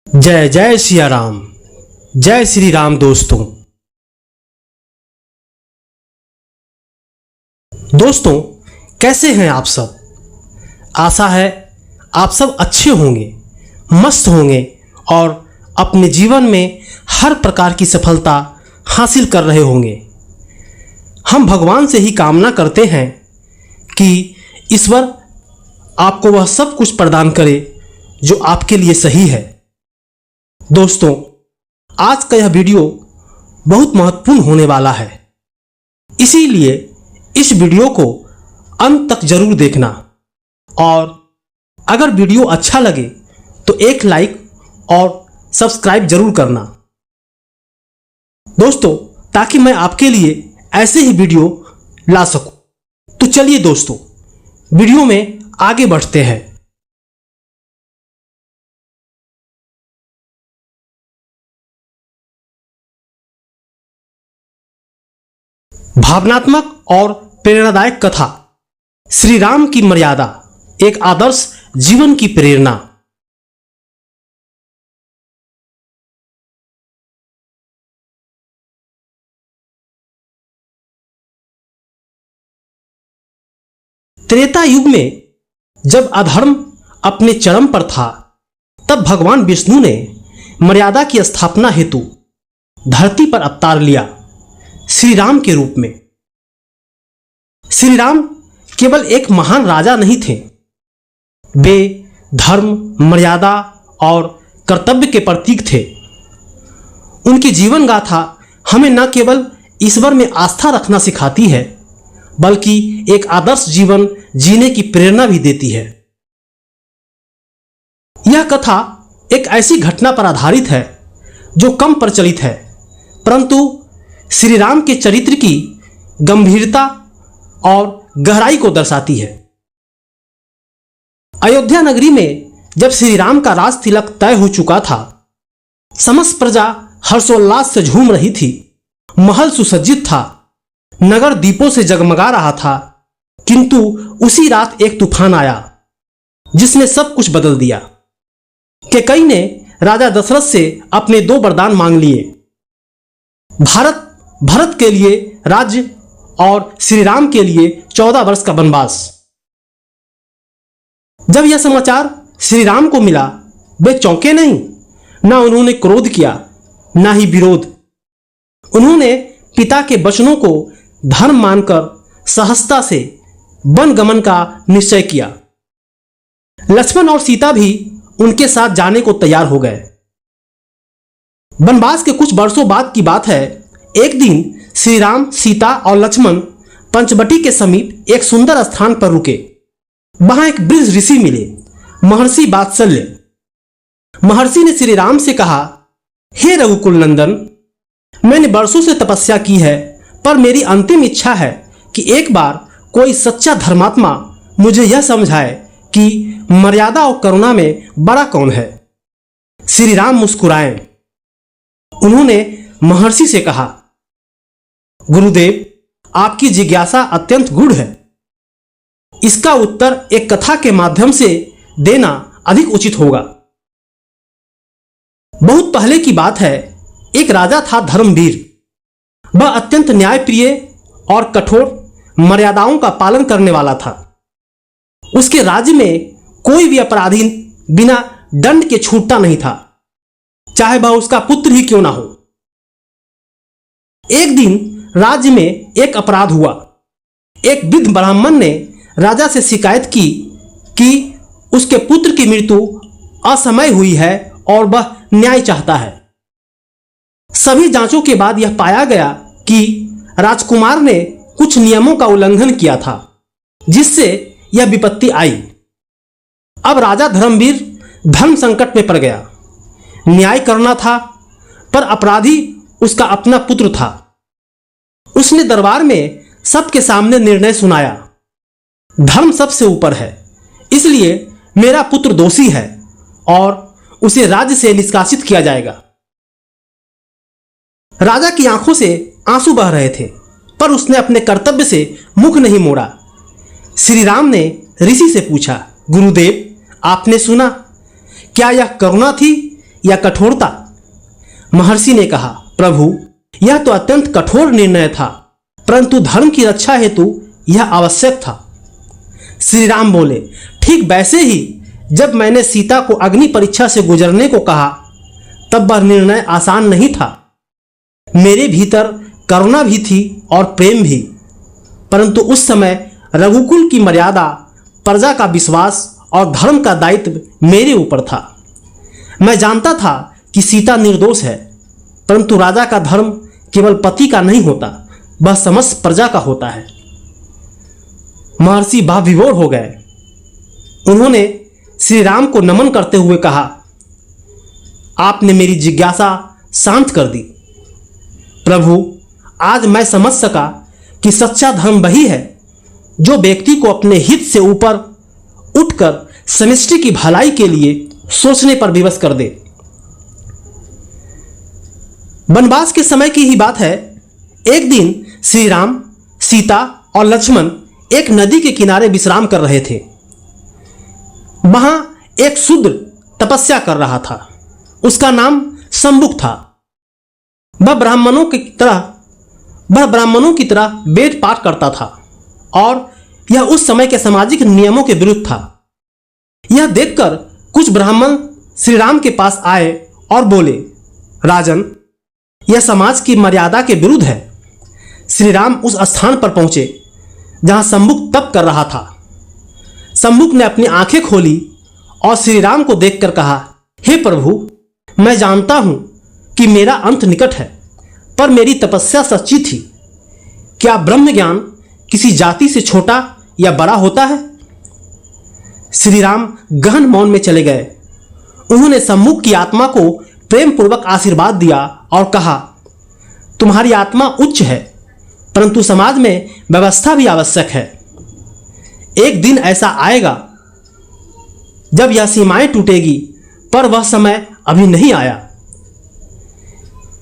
जय जय सिया राम। जय श्री राम। दोस्तों कैसे हैं आप सब। आशा है आप सब अच्छे होंगे, मस्त होंगे और अपने जीवन में हर प्रकार की सफलता हासिल कर रहे होंगे। हम भगवान से ही कामना करते हैं कि ईश्वर आपको वह सब कुछ प्रदान करे जो आपके लिए सही है। दोस्तों आज का यह वीडियो बहुत महत्वपूर्ण होने वाला है, इसीलिए इस वीडियो को अंत तक जरूर देखना और अगर वीडियो अच्छा लगे तो एक लाइक और सब्सक्राइब जरूर करना दोस्तों, ताकि मैं आपके लिए ऐसे ही वीडियो ला सकूं। तो चलिए दोस्तों वीडियो में आगे बढ़ते हैं। भावनात्मक और प्रेरणादायक कथा श्री राम की मर्यादा, एक आदर्श जीवन की प्रेरणा। त्रेता युग में जब अधर्म अपने चरम पर था, तब भगवान विष्णु ने मर्यादा की स्थापना हेतु धरती पर अवतार लिया श्री राम के रूप में। श्री राम केवल एक महान राजा नहीं थे, वे धर्म, मर्यादा और कर्तव्य के प्रतीक थे। उनकी जीवन गाथा हमें न केवल ईश्वर में आस्था रखना सिखाती है, बल्कि एक आदर्श जीवन जीने की प्रेरणा भी देती है। यह कथा एक ऐसी घटना पर आधारित है जो कम प्रचलित है, परंतु श्री राम के चरित्र की गंभीरता और गहराई को दर्शाती है। अयोध्या नगरी में जब श्री राम का राज तिलक तय हो चुका था, समस्त प्रजा हर्षोल्लास से झूम रही थी। महल सुसज्जित था, नगर दीपों से जगमगा रहा था, किंतु उसी रात एक तूफान आया जिसने सब कुछ बदल दिया। कैकेयी ने राजा दशरथ से अपने 2 वरदान मांग लिए, भरत के लिए राज्य और श्री राम के लिए 14 वर्ष का वनवास। जब यह समाचार श्री राम को मिला, वे चौंके नहीं, ना उन्होंने क्रोध किया, ना ही विरोध। उन्होंने पिता के वचनों को धर्म मानकर सहजता से वन गमन का निश्चय किया। लक्ष्मण और सीता भी उनके साथ जाने को तैयार हो गए। वनवास के कुछ वर्षों बाद की बात है। एक दिन श्री राम, सीता और लक्ष्मण पंचवटी के समीप एक सुंदर स्थान पर रुके। वहां एक वृद्ध ऋषि मिले, महर्षि वात्सल्य। महर्षि ने श्री राम से कहा, हे रघुकुल नंदन, मैंने वर्षों से तपस्या की है, पर मेरी अंतिम इच्छा है कि एक बार कोई सच्चा धर्मात्मा मुझे यह समझाए कि मर्यादा और करुणा में बड़ा कौन है। श्री राम मुस्कुराए। उन्होंने महर्षि से कहा, गुरुदेव, आपकी जिज्ञासा अत्यंत गूढ़ है। इसका उत्तर एक कथा के माध्यम से देना अधिक उचित होगा। बहुत पहले की बात है, एक राजा था धर्मवीर। वह अत्यंत न्यायप्रिय और कठोर मर्यादाओं का पालन करने वाला था। उसके राज्य में कोई भी अपराधी बिना दंड के छूटता नहीं था, चाहे वह उसका पुत्र ही क्यों ना हो। एक दिन राज्य में एक अपराध हुआ। एक वृद्ध ब्राह्मण ने राजा से शिकायत की कि उसके पुत्र की मृत्यु असमय हुई है और वह न्याय चाहता है। सभी जांचों के बाद यह पाया गया कि राजकुमार ने कुछ नियमों का उल्लंघन किया था, जिससे यह विपत्ति आई। अब राजा धर्मवीर धर्म संकट में पड़ गया। न्याय करना था, पर अपराधी उसका अपना पुत्र था। उसने दरबार में सबके सामने निर्णय सुनाया, धर्म सबसे ऊपर है, इसलिए मेरा पुत्र दोषी है और उसे राज्य से निष्कासित किया जाएगा। राजा की आंखों से आंसू बह रहे थे, पर उसने अपने कर्तव्य से मुख नहीं मोड़ा। श्री राम ने ऋषि से पूछा, गुरुदेव, आपने सुना, क्या यह करुणा थी या कठोरता? महर्षि ने कहा, प्रभु, यह तो अत्यंत कठोर निर्णय था, परंतु धर्म की रक्षा हेतु यह आवश्यक था। श्री राम बोले, ठीक वैसे ही जब मैंने सीता को अग्नि परीक्षा से गुजरने को कहा, तब वह निर्णय आसान नहीं था। मेरे भीतर करुणा भी थी और प्रेम भी, परंतु उस समय रघुकुल की मर्यादा, प्रजा का विश्वास और धर्म का दायित्व मेरे ऊपर था। मैं जानता था कि सीता निर्दोष है, परंतु राजा का धर्म केवल पति का नहीं होता, वह समस्त प्रजा का होता है। महर्षि भाव विभोर हो गए। उन्होंने श्री राम को नमन करते हुए कहा, आपने मेरी जिज्ञासा शांत कर दी। प्रभु, आज मैं समझ सका कि सच्चा धर्म वही है जो व्यक्ति को अपने हित से ऊपर उठकर समष्टि की भलाई के लिए सोचने पर विवश कर दे। वनवास के समय की ही बात है। एक दिन श्री राम, सीता और लक्ष्मण एक नदी के किनारे विश्राम कर रहे थे। वहां एक शूद्र तपस्या कर रहा था। उसका नाम शंबुक था। वह ब्राह्मणों की तरह वेद पाठ करता था और यह उस समय के सामाजिक नियमों के विरुद्ध था। यह देखकर कुछ ब्राह्मण श्री राम के पास आए और बोले, राजन, यह समाज की मर्यादा के विरुद्ध है। श्री राम उस स्थान पर पहुंचे जहां शंबुक तप कर रहा था। शंबुक ने अपनी आंखें खोली और श्री राम को देखकर कहा, हे प्रभु, मैं जानता हूं कि मेरा अंत निकट है, पर मेरी तपस्या सच्ची थी। क्या ब्रह्म ज्ञान किसी जाति से छोटा या बड़ा होता है? श्री राम गहन मौन में चले गए। उन्होंने शंबुक की आत्मा को प्रेम पूर्वक आशीर्वाद दिया और कहा, तुम्हारी आत्मा उच्च है, परंतु समाज में व्यवस्था भी आवश्यक है। एक दिन ऐसा आएगा जब यह सीमाएं टूटेगी, पर वह समय अभी नहीं आया।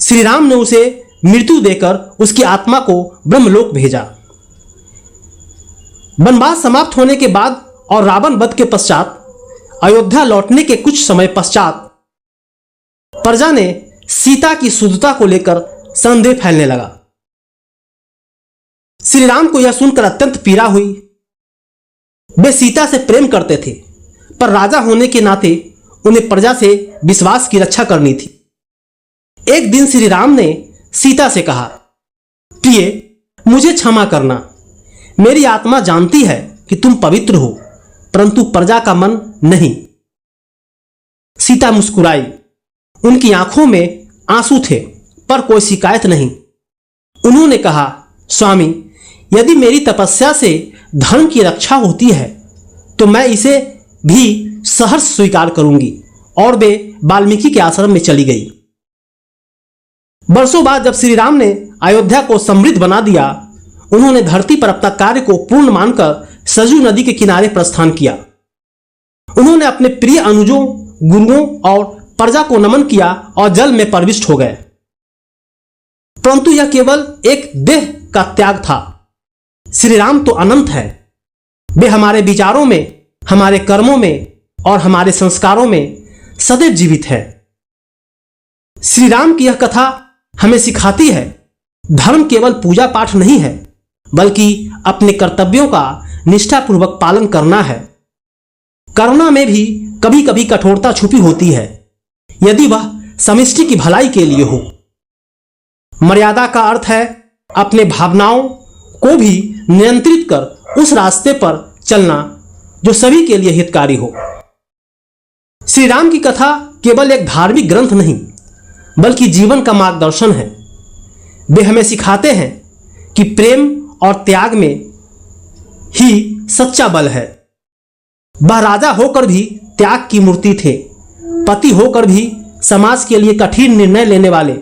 श्री राम ने उसे मृत्यु देकर उसकी आत्मा को ब्रह्मलोक भेजा। वनवास समाप्त होने के बाद और रावण वध के पश्चात अयोध्या लौटने के कुछ समय पश्चात प्रजा ने सीता की शुद्धता को लेकर संदेह फैलने लगा। श्री राम को यह सुनकर अत्यंत पीड़ा हुई। वे सीता से प्रेम करते थे, पर राजा होने के नाते उन्हें प्रजा से विश्वास की रक्षा करनी थी। एक दिन श्री राम ने सीता से कहा, प्रिय, मुझे क्षमा करना। मेरी आत्मा जानती है कि तुम पवित्र हो, परंतु प्रजा का मन नहीं। सीता मुस्कुराई। उनकी आंखों में आंसू थे, पर कोई शिकायत नहीं। उन्होंने कहा, स्वामी, यदि मेरी तपस्या से धर्म की रक्षा होती है तो मैं इसे भी सहर्ष स्वीकार करूंगी। और वे वाल्मीकि के आश्रम में चली गई। वर्षों बाद जब श्री राम ने अयोध्या को समृद्ध बना दिया, उन्होंने धरती पर अपना कार्य को पूर्ण मानकर सरयू नदी के किनारे प्रस्थान किया। उन्होंने अपने प्रिय अनुजों, गुरुओं और प्रजा को नमन किया और जल में प्रविष्ट हो गए। परंतु यह केवल एक देह का त्याग था। श्री राम तो अनंत है। वे हमारे विचारों में, हमारे कर्मों में और हमारे संस्कारों में सदैव जीवित है। श्री राम की यह कथा हमें सिखाती है, धर्म केवल पूजा पाठ नहीं है, बल्कि अपने कर्तव्यों का निष्ठापूर्वक पालन करना है। करुणा में भी कभी कभी कठोरता छुपी होती है, यदि वह समष्टि की भलाई के लिए हो। मर्यादा का अर्थ है अपने भावनाओं को भी नियंत्रित कर उस रास्ते पर चलना जो सभी के लिए हितकारी हो। श्री राम की कथा केवल एक धार्मिक ग्रंथ नहीं, बल्कि जीवन का मार्गदर्शन है। वे हमें सिखाते हैं कि प्रेम और त्याग में ही सच्चा बल है। वह राजा होकर भी त्याग की मूर्ति थे, पति होकर भी समाज के लिए कठिन निर्णय लेने वाले,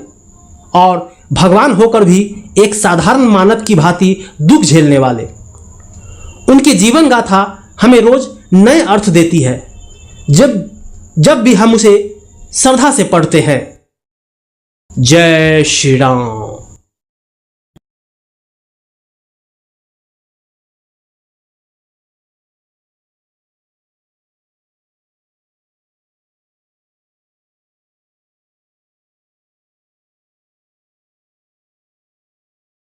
और भगवान होकर भी एक साधारण मानव की भांति दुख झेलने वाले। उनकी जीवन गाथा हमें रोज नए अर्थ देती है जब भी हम उसे श्रद्धा से पढ़ते हैं। जय श्री राम।